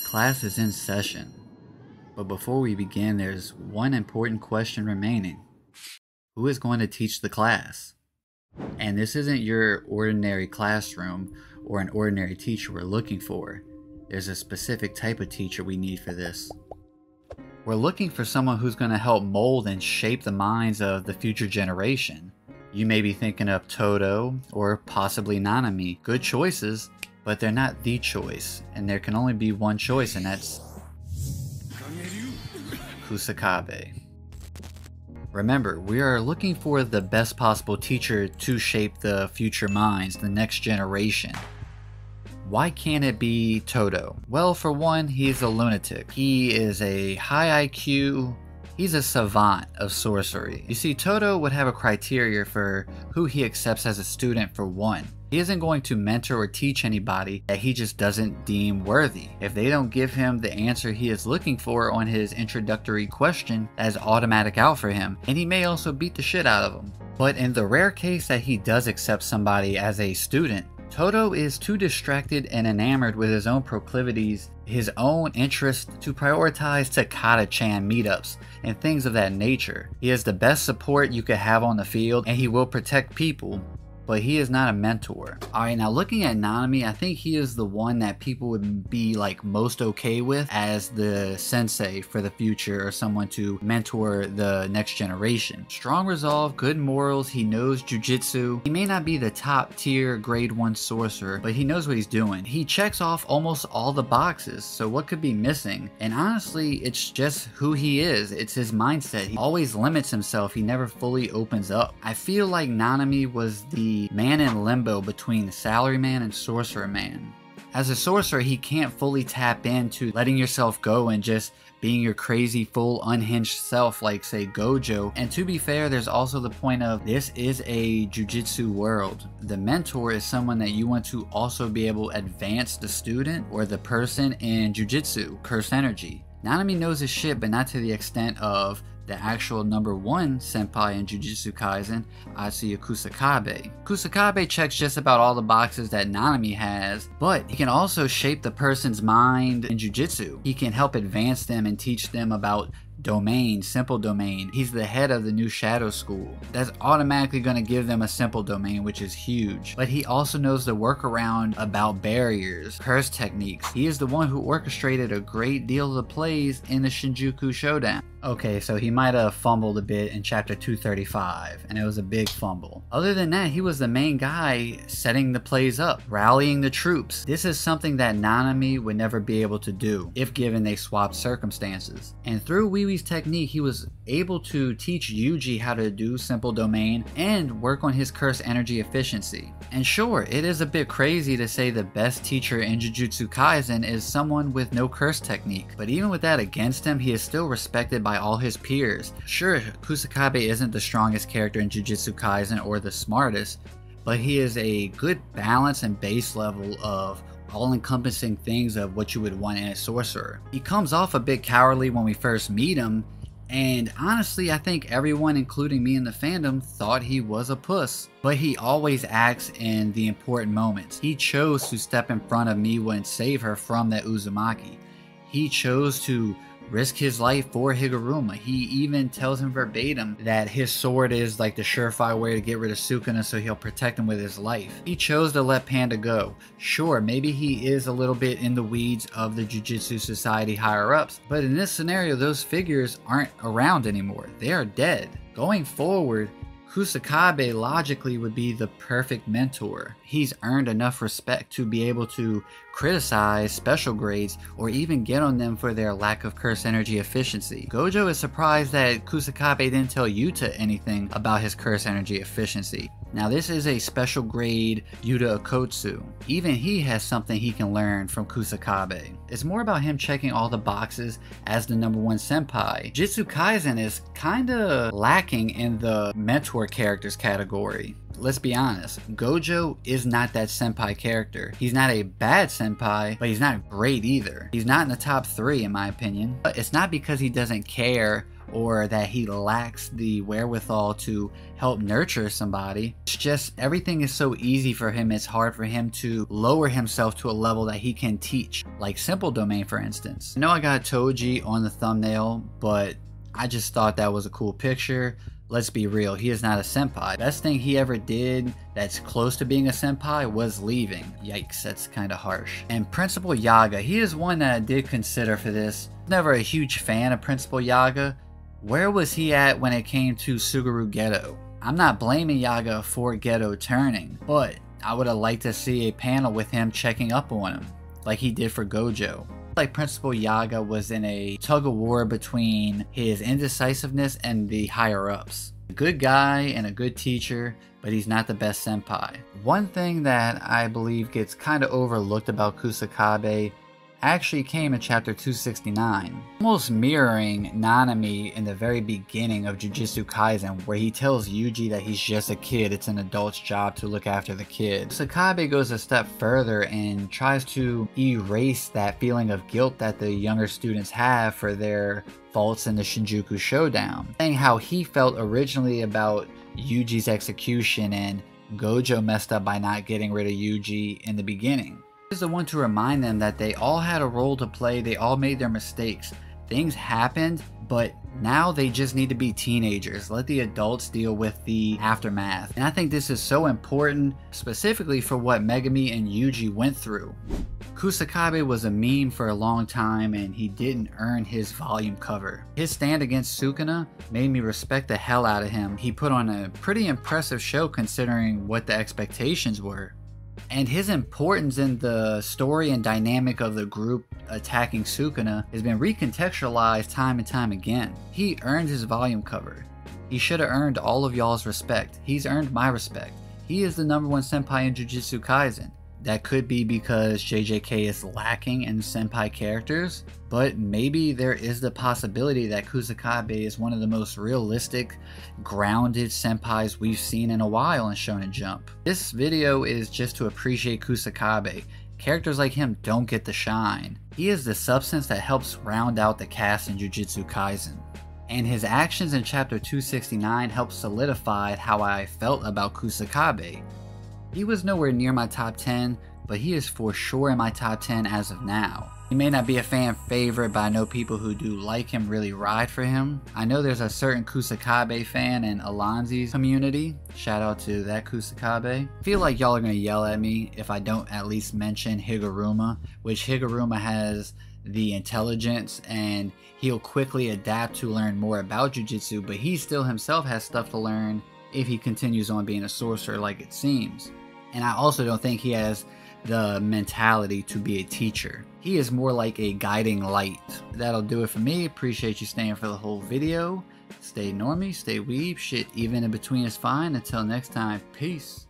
Class is in session, but before we begin, there's one important question remaining. Who is going to teach the class? And this isn't your ordinary classroom or an ordinary teacher we're looking for. There's a specific type of teacher we need for this. We're looking for someone who's going to help mold and shape the minds of the future generation. You may be thinking of Todo or possibly Nanami. Good choices, but they're not the choice, and there can only be one choice, and that's Kusakabe. Remember, we are looking for the best possible teacher to shape the future minds, the next generation. Why can't it be Todo? Well, for one, he's a lunatic. He is a high IQ. He's a savant of sorcery. You see, Todo would have a criteria for who he accepts as a student for one. He isn't going to mentor or teach anybody that he just doesn't deem worthy. If they don't give him the answer he is looking for on his introductory question, that is automatic out for him, and he may also beat the shit out of them. But in the rare case that he does accept somebody as a student, Todo is too distracted and enamored with his own proclivities, his own interest to prioritize Takata-chan meetups and things of that nature. He is the best support you could have on the field, and he will protect people, but he is not a mentor. Alright, now looking at Nanami, I think he is the one that people would be like most okay with as the sensei for the future, or someone to mentor the next generation. Strong resolve, good morals, he knows jujutsu. He may not be the top tier grade 1 sorcerer, but he knows what he's doing. He checks off almost all the boxes, so what could be missing? And honestly, it's just who he is. It's his mindset. He always limits himself. He never fully opens up. I feel like Nanami was the man in limbo between salaryman and sorcerer man. As a sorcerer, he can't fully tap into letting yourself go and just being your crazy, full, unhinged self like, say, Gojo. And to be fair, there's also the point of this is a jujutsu world. The mentor is someone that you want to also be able to advance the student or the person in jujutsu, curse energy. Nanami knows his shit, but not to the extent of the actual number 1 senpai in Jujutsu Kaisen, Atsuya Kusakabe. Kusakabe checks just about all the boxes that Nanami has, but he can also shape the person's mind in Jujutsu. He can help advance them and teach them about domain, simple domain. He's the head of the new shadow school. That's automatically going to give them a simple domain, which is huge. But he also knows the workaround about barriers, curse techniques. He is the one who orchestrated a great deal of the plays in the Shinjuku Showdown. Okay, so he might have fumbled a bit in chapter 235, and it was a big fumble. Other than that, he was the main guy setting the plays up, rallying the troops. This is something that Nanami would never be able to do if given they swapped circumstances. And through Wiwi's technique, he was able to teach Yuji how to do simple domain and work on his curse energy efficiency. And sure, it is a bit crazy to say the best teacher in Jujutsu Kaisen is someone with no curse technique, but even with that against him, he is still respected by all his peers. Sure, Kusakabe isn't the strongest character in Jujutsu Kaisen or the smartest, but he is a good balance and base level of all-encompassing things of what you would want in a sorcerer. He comes off a bit cowardly when we first meet him, and honestly, I think everyone, including me in the fandom, thought he was a puss. But he always acts in the important moments. He chose to step in front of Miwa and save her from that Uzumaki. He chose to risk his life for Higuruma. He even tells him verbatim that his sword is like the surefire way to get rid of Sukuna, so he'll protect him with his life. He chose to let Panda go. Sure, maybe he is a little bit in the weeds of the Jujutsu Society higher-ups, but in this scenario, those figures aren't around anymore. They are dead. Going forward, Kusakabe logically would be the perfect mentor. He's earned enough respect to be able to criticize special grades or even get on them for their lack of curse energy efficiency. Gojo is surprised that Kusakabe didn't tell Yuta anything about his curse energy efficiency. Now this is a special grade Yuta Okotsu. Even he has something he can learn from Kusakabe. It's more about him checking all the boxes as the number 1 senpai. Jujutsu Kaisen is kinda lacking in the mentor characters category. Let's be honest, Gojo is not that senpai character. He's not a bad senpai, but he's not great either. He's not in the top 3 in my opinion. But it's not because he doesn't care or that he lacks the wherewithal to help nurture somebody. It's just everything is so easy for him, it's hard for him to lower himself to a level that he can teach, like Simple Domain for instance. I know I got Toji on the thumbnail, but I just thought that was a cool picture. Let's be real, he is not a senpai. Best thing he ever did that's close to being a senpai was leaving. Yikes, that's kind of harsh. And Principal Yaga, he is one that I did consider for this. Never a huge fan of Principal Yaga. Where was he at when it came to Suguru Geto? I'm not blaming Yaga for Geto turning, but I would have liked to see a panel with him checking up on him, like he did for Gojo. Like Principal Yaga was in a tug of war between his indecisiveness and the higher ups. A good guy and a good teacher, but he's not the best senpai. One thing that I believe gets kind of overlooked about Kusakabe actually came in chapter 269, almost mirroring Nanami in the very beginning of Jujutsu Kaisen, where he tells Yuji that he's just a kid, it's an adult's job to look after the kid. Kusakabe goes a step further and tries to erase that feeling of guilt that the younger students have for their faults in the Shinjuku Showdown, saying how he felt originally about Yuji's execution and Gojo messed up by not getting rid of Yuji in the beginning. He's the one to remind them that they all had a role to play, they all made their mistakes. Things happened, but now they just need to be teenagers. Let the adults deal with the aftermath. And I think this is so important, specifically for what Megumi and Yuji went through. Kusakabe was a meme for a long time and he didn't earn his volume cover. His stand against Sukuna made me respect the hell out of him. He put on a pretty impressive show considering what the expectations were. And his importance in the story and dynamic of the group attacking Sukuna has been recontextualized time and time again. He earned his volume cover. He should have earned all of y'all's respect. He's earned my respect. He is the #1 senpai in Jujutsu Kaisen. That could be because JJK is lacking in senpai characters, but maybe there is the possibility that Kusakabe is one of the most realistic, grounded senpais we've seen in a while in Shonen Jump. This video is just to appreciate Kusakabe. Characters like him don't get the shine. He is the substance that helps round out the cast in Jujutsu Kaisen. And his actions in chapter 269 helped solidify how I felt about Kusakabe. He was nowhere near my top 10, but he is for sure in my top 10 as of now. He may not be a fan favorite, but I know people who do like him really ride for him. I know there's a certain Kusakabe fan in Alonzi's community. Shout out to that Kusakabe. I feel like y'all are going to yell at me if I don't at least mention Higuruma, which Higuruma has the intelligence and he'll quickly adapt to learn more about Jujutsu, but he still himself has stuff to learn if he continues on being a sorcerer like it seems. And I also don't think he has the mentality to be a teacher. He is more like a guiding light. That'll do it for me. Appreciate you staying for the whole video. Stay normie, stay weeb, shit even in between is fine. Until next time, peace.